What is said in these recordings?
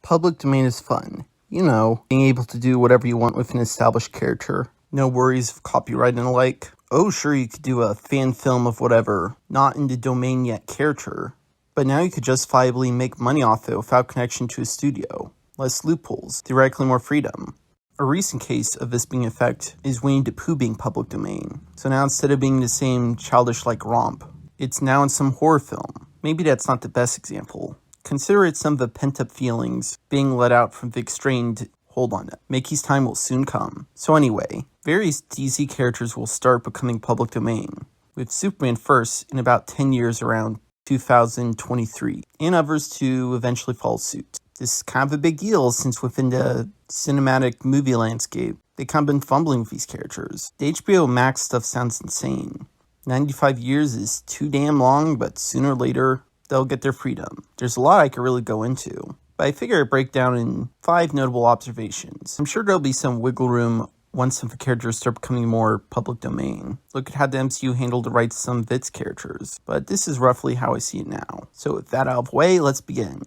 Public domain is fun. You know, being able to do whatever you want with an established character. No worries of copyright and the like. Oh, sure, you could do a fan film of whatever, not in the domain yet character. But now you could justifiably make money off it without connection to a studio. Less loopholes, theoretically more freedom. A recent case of this being in effect is Winnie the Pooh being public domain. So now instead of being the same childish-like romp, it's now in some horror film. Maybe that's not the best example. Consider it some of the pent-up feelings being let out from Vic's strained hold on it. Mickey's time will soon come. So anyway, various DC characters will start becoming public domain, with Superman first in about 10 years around 2023, and others to eventually follow suit. This is kind of a big deal since within the cinematic movie landscape, they kind of been fumbling with these characters. The HBO Max stuff sounds insane. 95 years is too damn long, but sooner or later, they'll get their freedom. There's a lot I could really go into, but I figure I'd break down in 5 notable observations. I'm sure there'll be some wiggle room once some of the characters start becoming more public domain. Look at how the MCU handled the rights to some of its characters, but this is roughly how I see it now. So with that out of the way, let's begin.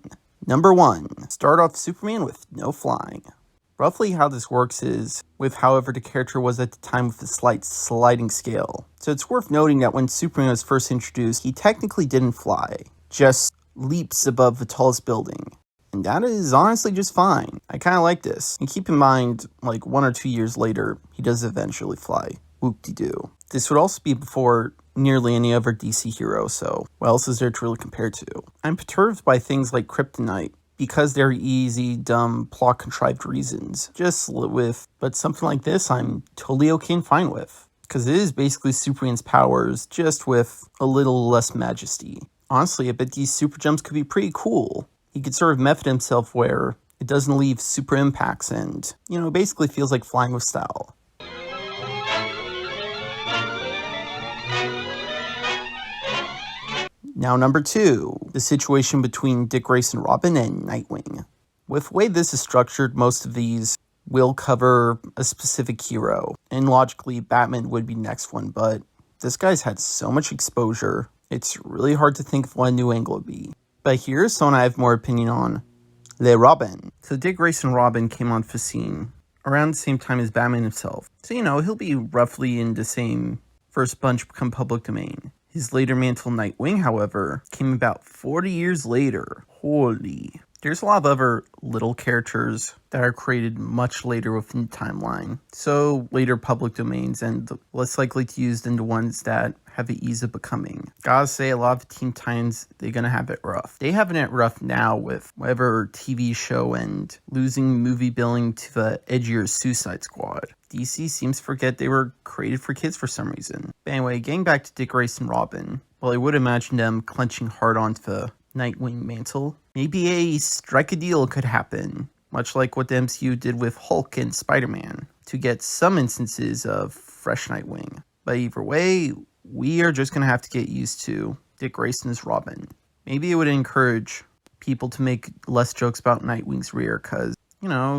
Number 1. Start off Superman with no flying. Roughly how this works is with however the character was at the time with a slight sliding scale. So it's worth noting that when Superman was first introduced, he technically didn't fly, just leaps above the tallest building. And that is honestly just fine. I kind of like this. And keep in mind, like 1 or 2 years later, he does eventually fly. Whoop-de-doo. This would also be before nearly any other DC hero, so what else is there to really compare to? I'm perturbed by things like Kryptonite, because they're easy, dumb, plot-contrived reasons. Just live with, but something like this I'm totally okay and fine with. Because it is basically Superman's powers, just with a little less majesty. Honestly, I bet these super jumps could be pretty cool. He could sort of method himself where it doesn't leave super impacts and, basically feels like flying with style. Now number 2, the situation between Dick Grayson Robin and Nightwing. With the way this is structured, most of these will cover a specific hero, and logically Batman would be the next one, but this guy's had so much exposure, it's really hard to think of what a new angle would be. But here's someone I have more opinion on. Le Robin. So Dick Grayson Robin came on the scene around the same time as Batman himself. So he'll be roughly in the same first bunch become public domain. His later mantle Nightwing, however, came about 40 years later. Holy. There's a lot of other little characters that are created much later within the timeline. So later public domains and less likely to use than the ones that have the ease of becoming. Gotta say, a lot of the Teen Titans, they're gonna have it rough. They having it rough now with whatever TV show and losing movie billing to the edgier Suicide Squad. DC seems to forget they were created for kids for some reason. But anyway, getting back to Dick Grayson Robin, well, I would imagine them clenching hard onto the Nightwing mantle. Maybe a strike a deal could happen, much like what the MCU did with Hulk and Spider-Man, to get some instances of fresh Nightwing. But either way, we are just going to have to get used to Dick Grayson's Robin. Maybe it would encourage people to make less jokes about Nightwing's rear, because,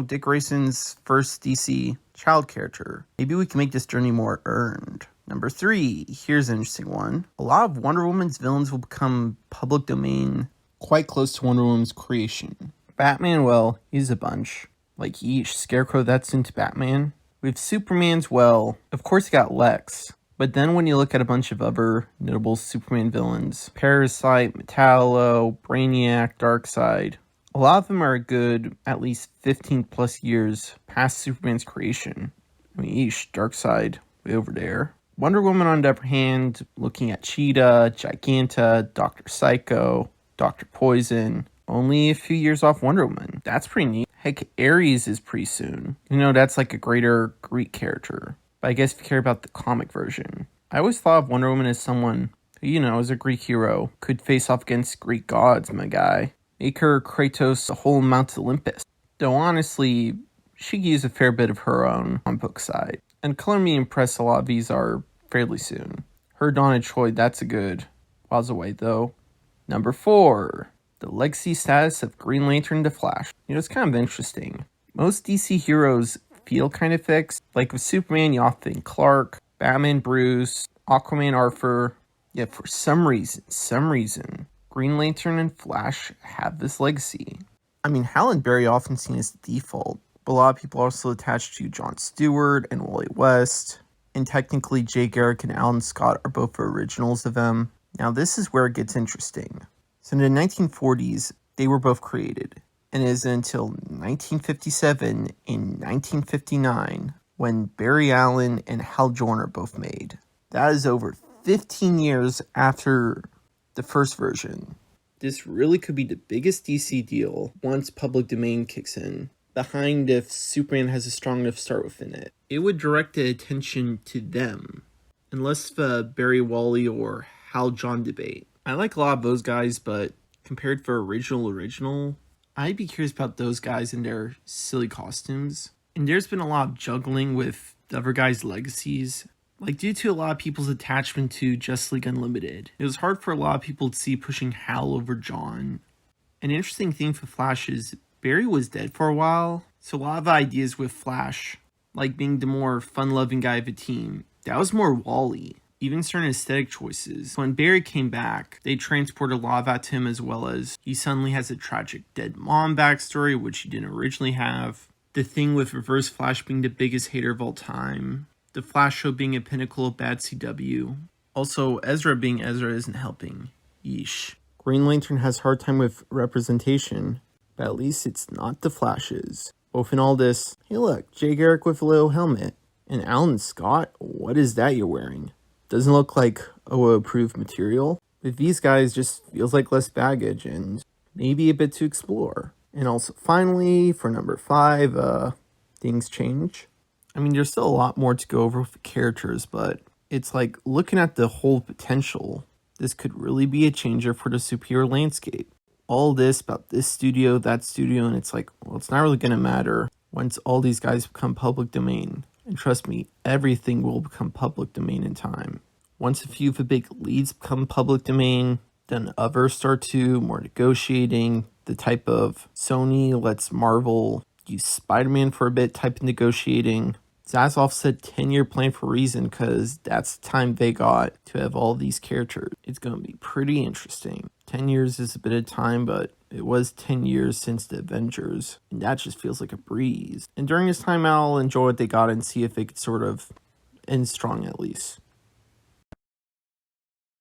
Dick Grayson's first DC child character. Maybe we can make this journey more earned. Number 3, here's an interesting one. A lot of Wonder Woman's villains will become public domain quite close to Wonder Woman's creation. Batman, well, he's a bunch. Like each Scarecrow that's into Batman. With Superman's, well, of course you got Lex. But then when you look at a bunch of other notable Superman villains, Parasite, Metallo, Brainiac, Darkseid, a lot of them are a good at least 15 plus years past Superman's creation. Darkseid, way over there. Wonder Woman, on the other hand, looking at Cheetah, Giganta, Dr. Psycho, Dr. Poison, only a few years off Wonder Woman. That's pretty neat. Heck, Ares is pretty soon. That's like a greater Greek character. But I guess if you care about the comic version. I always thought of Wonder Woman as someone who, as a Greek hero, could face off against Greek gods, my guy. Make her Kratos a whole Mount Olympus. Though honestly, she could use a fair bit of her own on book side. And Color Me Impressed, a lot of these are fairly soon. Her Donna Troy, that's a good whiles away though. Number 4, the legacy status of Green Lantern to Flash. It's kind of interesting. Most DC heroes feel kind of fixed. Like with Superman, you often think Clark, Batman, Bruce, Aquaman, Arthur. Yet for some reason, Green Lantern and Flash have this legacy. I mean, Hal and Barry are often seen as the default, but a lot of people are also attached to Jon Stewart and Wally West, and technically Jay Garrick and Alan Scott are both originals of them. Now this is where it gets interesting. So in the 1940s, they were both created, and it isn't until 1957 and 1959 when Barry Allen and Hal Jordan are both made. That is over 15 years after the first version. This really could be the biggest DC deal once public domain kicks in, behind if Superman has a strong enough start within it. It would direct the attention to them, unless the Barry Wally or Hal John debate. I like a lot of those guys, but compared for original, I'd be curious about those guys and their silly costumes. And there's been a lot of juggling with the other guys' legacies. Like, due to a lot of people's attachment to Justice League Unlimited, it was hard for a lot of people to see pushing Hal over John. An interesting thing for Flash is Barry was dead for a while, so a lot of ideas with Flash, like being the more fun-loving guy of the team, that was more Wally. Even certain aesthetic choices. When Barry came back, they transported a lot of that to him, as well as he suddenly has a tragic dead mom backstory, which he didn't originally have. The thing with Reverse Flash being the biggest hater of all time. The Flash show being a pinnacle of bad CW. Also, Ezra being Ezra isn't helping. Yeesh. Green Lantern has a hard time with representation, but at least it's not the Flashes. Both in all this, hey look, Jay Garrick with a little helmet. And Alan Scott, what is that you're wearing? Doesn't look like OO-approved material. But these guys just feels like less baggage and maybe a bit to explore. And also, finally, for number 5, things change. I mean, there's still a lot more to go over with the characters, but it's like looking at the whole potential. This could really be a changer for the superhero landscape. All this about this studio, that studio, and it's like, well, it's not really going to matter once all these guys become public domain. And trust me, everything will become public domain in time. Once a few of the big leads become public domain, then others start to, more negotiating, the type of Sony lets Marvel use Spider-Man for a bit type of negotiating. Zaslav said 10-year plan for a reason, because that's the time they got to have all these characters. It's going to be pretty interesting. 10 years is a bit of time, but it was 10 years since the Avengers, and that just feels like a breeze. And during this time, I'll enjoy what they got and see if they could sort of end strong at least.